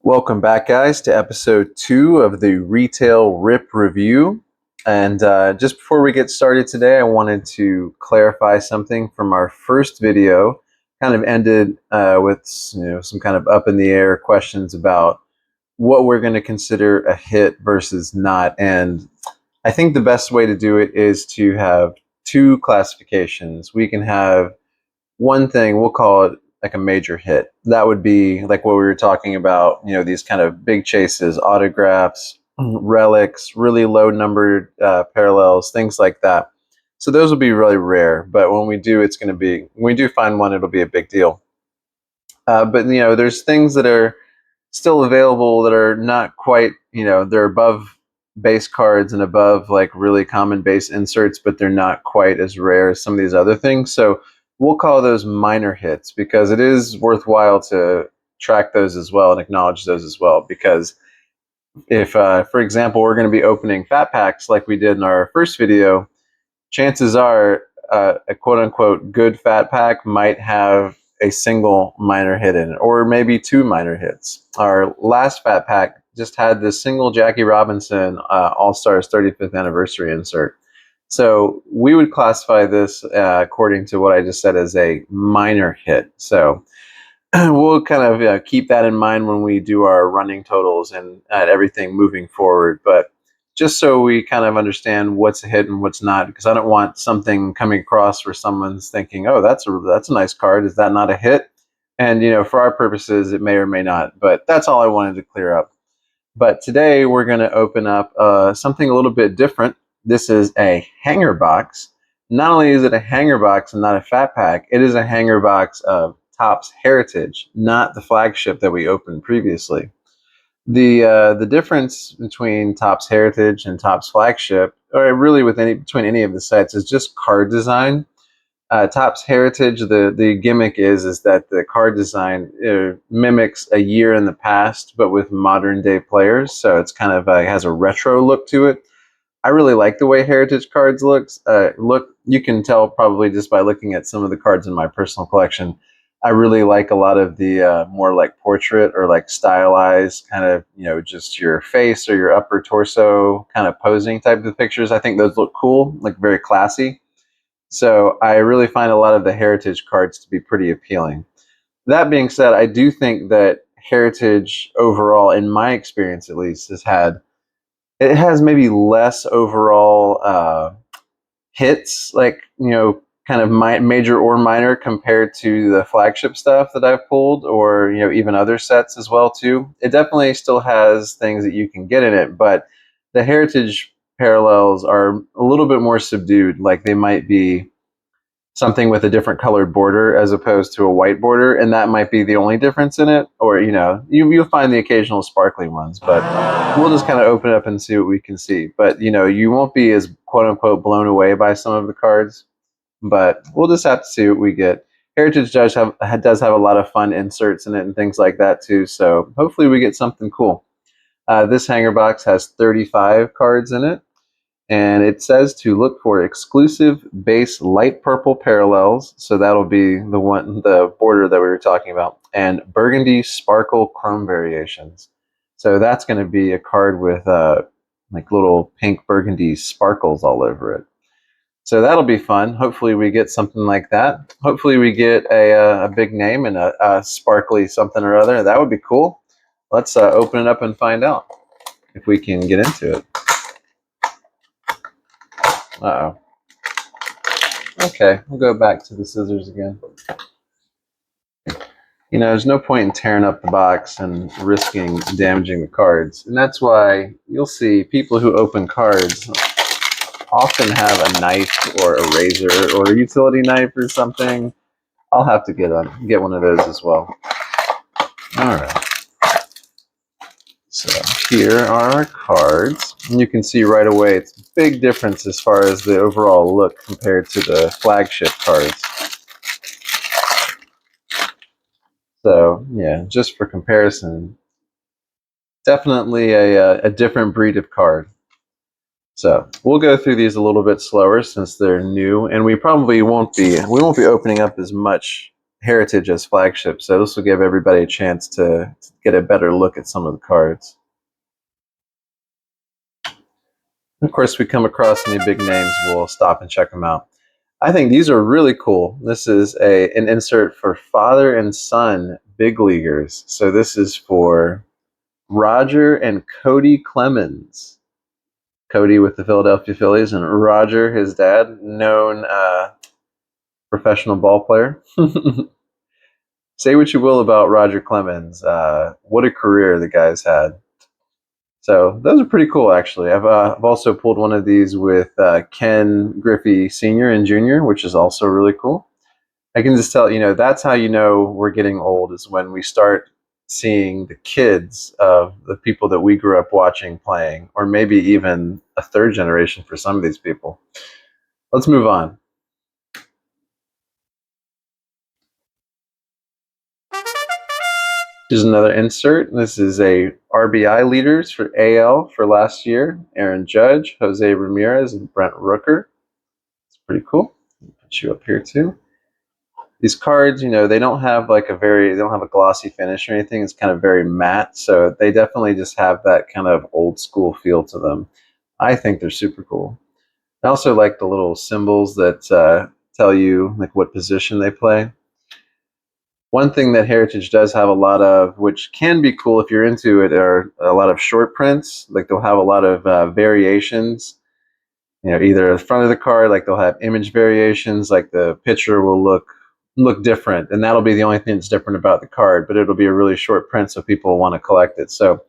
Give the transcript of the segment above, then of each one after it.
Welcome back, guys, to episode 2 of the Retail Rip Review. And just before we get started today, I wanted to clarify something from our first video. Kind of ended with some kind of up in the air questions about what we're going to consider a hit versus not. And I think the best way to do it is to have two classifications. We can have one thing, we'll call it like a major hit. That would be like what we were talking about, these kind of big chases, autographs, relics, really low numbered parallels, things like that. So those will be really rare, but when we do, when we do find one, it'll be a big deal. But there's things that are still available that are not quite, they're above base cards and above like really common base inserts, but they're not quite as rare as some of these other things. So we'll call those minor hits because it is worthwhile to track those as well and acknowledge those as well. Because if, for example, we're going to be opening fat packs like we did in our first video, chances are a quote unquote good fat pack might have a single minor hit in it, or maybe two minor hits. Our last fat pack just had this single Jackie Robinson All-Stars 35th anniversary insert. So we would classify this according to what I just said as a minor hit. So we'll kind of keep that in mind when we do our running totals and everything moving forward. But just so we kind of understand what's a hit and what's not, because I don't want something coming across where someone's thinking, "Oh, that's a nice card. Is that not a hit?" And for our purposes, it may or may not. But that's all I wanted to clear up. But today we're going to open up something a little bit different. This is a hanger box. Not only is it a hanger box and not a fat pack, it is a hanger box of Topps Heritage, not the flagship that we opened previously. The difference between Topps Heritage and Topps Flagship, or really between any of the sets, is just card design. Topps Heritage, the gimmick is that the card design mimics a year in the past, but with modern day players. So it's kind of has a retro look to it. I really like the way Heritage cards look. You can tell probably just by looking at some of the cards in my personal collection. I really like a lot of the more like portrait or like stylized kind of, just your face or your upper torso kind of posing type of pictures. I think those look cool, like very classy. So I really find a lot of the Heritage cards to be pretty appealing. That being said, I do think that Heritage overall, in my experience at least, has maybe less overall hits, like, kind of major or minor compared to the flagship stuff that I've pulled, or even other sets as well too. It definitely still has things that you can get in it, but the Heritage parallels are a little bit more subdued. Like they might be something with a different colored border as opposed to a white border, and that might be the only difference in it. Or you'll find the occasional sparkly ones, but we'll just kind of open it up and see what we can see. But you won't be as quote unquote blown away by some of the cards, but we'll just have to see what we get. Heritage does have a lot of fun inserts in it and things like that too, so hopefully we get something cool. This hanger box has 35 cards in it, and it says to look for exclusive base light purple parallels, so that'll be the border that we were talking about, and burgundy sparkle chrome variations. So that's going to be a card with like little pink burgundy sparkles all over it. So that'll be fun. Hopefully we get something like that. Hopefully we get a big name and a sparkly something or other. That would be cool. Let's open it up and find out if we can get into it. Uh-oh. Okay, we'll go back to the scissors again. There's no point in tearing up the box and risking damaging the cards. And that's why you'll see people who open cards often have a knife or a razor or a utility knife or something. I'll have to get one of those as well. All right. So here are our cards. And you can see right away it's a big difference as far as the overall look compared to the flagship cards. So yeah, just for comparison, definitely a different breed of card. So we'll go through these a little bit slower since they're new, and we won't be opening up as much Heritage as flagship, so this will give everybody a chance to get a better look at some of the cards. Of course, we come across any big names, we'll stop and check them out. I think these are really cool. This is an insert for father and son big leaguers. So this is for Roger and Cody Clemens. Cody with the Philadelphia Phillies, and Roger, his dad, known professional ball player. Say what you will about Roger Clemens. What a career the guy's had. So those are pretty cool, actually. I've also pulled one of these with Ken Griffey Sr. and Jr., which is also really cool. I can just tell, that's how you know we're getting old, is when we start seeing the kids of the people that we grew up watching playing, or maybe even a third generation for some of these people. Let's move on. Here's another insert. This is a RBI leaders for AL for last year. Aaron Judge, Jose Ramirez, and Brent Rooker. It's pretty cool. Put you up here too. These cards, they don't have they don't have a glossy finish or anything. It's kind of very matte, so they definitely just have that kind of old school feel to them. I think they're super cool. I also like the little symbols that tell you what position they play. One thing that Heritage does have a lot of, which can be cool if you're into it, are a lot of short prints. They'll have a lot of variations. Either the front of the card, they'll have image variations, the picture will look different, and that'll be the only thing that's different about the card, but it'll be a really short print, so people want to collect it. So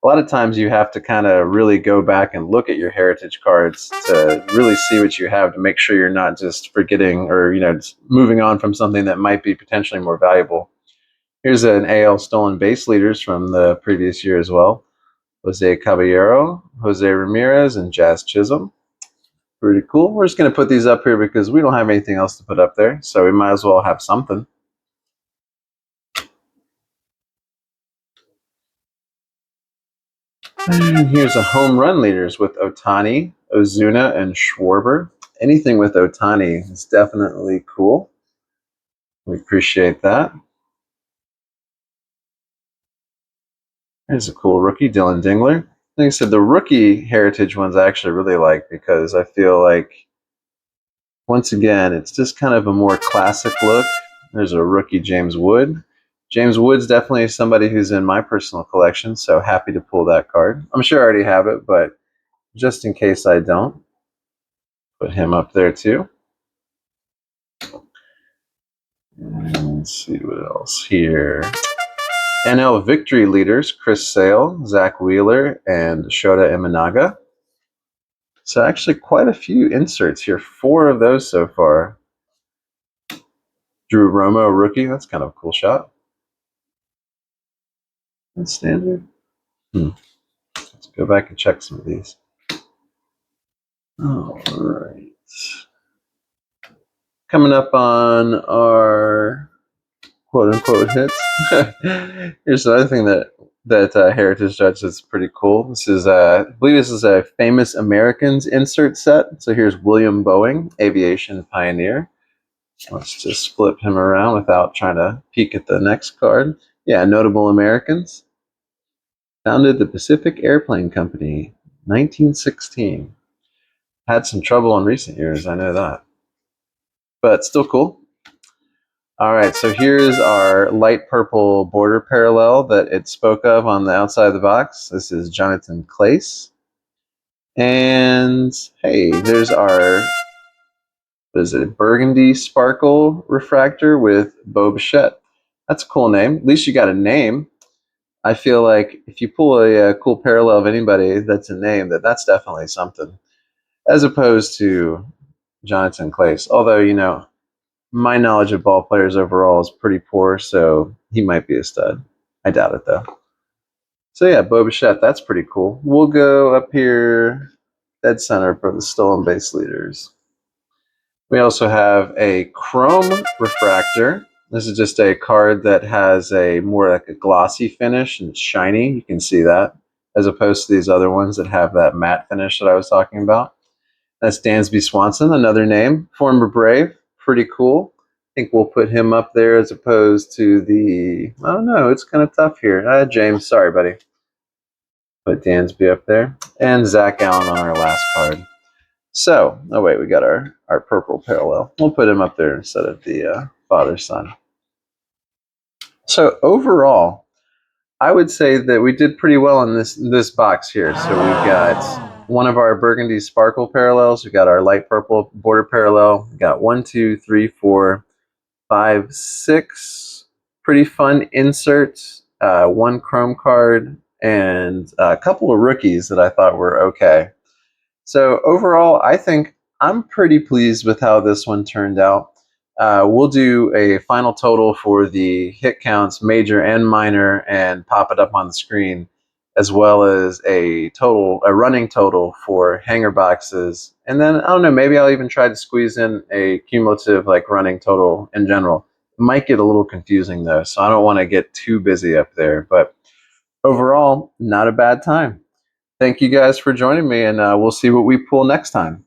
a lot of times you have to kind of really go back and look at your Heritage cards to really see what you have, to make sure you're not just forgetting or just moving on from something that might be potentially more valuable. Here's an AL stolen base leaders from the previous year as well. Jose Caballero, Jose Ramirez, and Jazz Chisholm. Pretty cool. We're just going to put these up here because we don't have anything else to put up there, so we might as well have something. And here's a home run leaders with Ohtani, Ozuna, and Schwarber. Anything with Ohtani is definitely cool. We appreciate that. Here's a cool rookie, Dylan Dingler. Like I said, the rookie Heritage ones I actually really like because I feel like, once again, it's just kind of a more classic look. There's a rookie, James Wood. James Wood's definitely somebody who's in my personal collection, so happy to pull that card. I'm sure I already have it, but just in case I don't, put him up there too. And let's see what else here. NL victory leaders, Chris Sale, Zach Wheeler, and Shota Imanaga. So actually quite a few inserts here. 4 of those so far. Drew Romo, rookie. That's kind of a cool shot. That's standard. Let's go back and check some of these. All right. Coming up on our quote-unquote hits. Here's another thing that Heritage Judge is pretty cool. This is, I believe this is a Famous Americans insert set. So here's William Boeing, aviation pioneer. Let's just flip him around without trying to peek at the next card. Yeah, notable Americans. Founded the Pacific Airplane Company, 1916. Had some trouble in recent years, I know that. But still cool. All right, so here's our light purple border parallel that it spoke of on the outside of the box. This is Jonathan Clace. And hey, there's our, what is it, Burgundy Sparkle Refractor with Bo Bichette. That's a cool name. At least you got a name. I feel like if you pull a cool parallel of anybody that's a name, that's definitely something. As opposed to Jonathan Clace. Although, my knowledge of ball players overall is pretty poor, so he might be a stud. I doubt it, though. So yeah, Bo Bichette, that's pretty cool. We'll go up here, dead center for the stolen base leaders. We also have a Chrome Refractor. This is just a card that has a more like a glossy finish and it's shiny. You can see that, as opposed to these other ones that have that matte finish that I was talking about. That's Dansby Swanson, another name. Former Brave, pretty cool. think we'll put him up there as opposed to the, I don't know, it's kind of tough here. James, sorry, buddy. Put Dansby up there. And Zach Allen on our last card. So, oh wait, we got our purple parallel. We'll put him up there instead of the father-son. So overall, I would say that we did pretty well in this box here. So we've got one of our burgundy sparkle parallels. We got our light purple border parallel. We got 1, 2, 3, 4, 5, 6 pretty fun inserts. One chrome card and a couple of rookies that I thought were okay. So overall, I think I'm pretty pleased with how this one turned out. We'll do a final total for the hit counts, major and minor, and pop it up on the screen, as well as a running total for hanger boxes. And then, I don't know, maybe I'll even try to squeeze in a cumulative running total in general. It might get a little confusing though, so I don't want to get too busy up there. But overall, not a bad time. Thank you guys for joining me, and we'll see what we pull next time.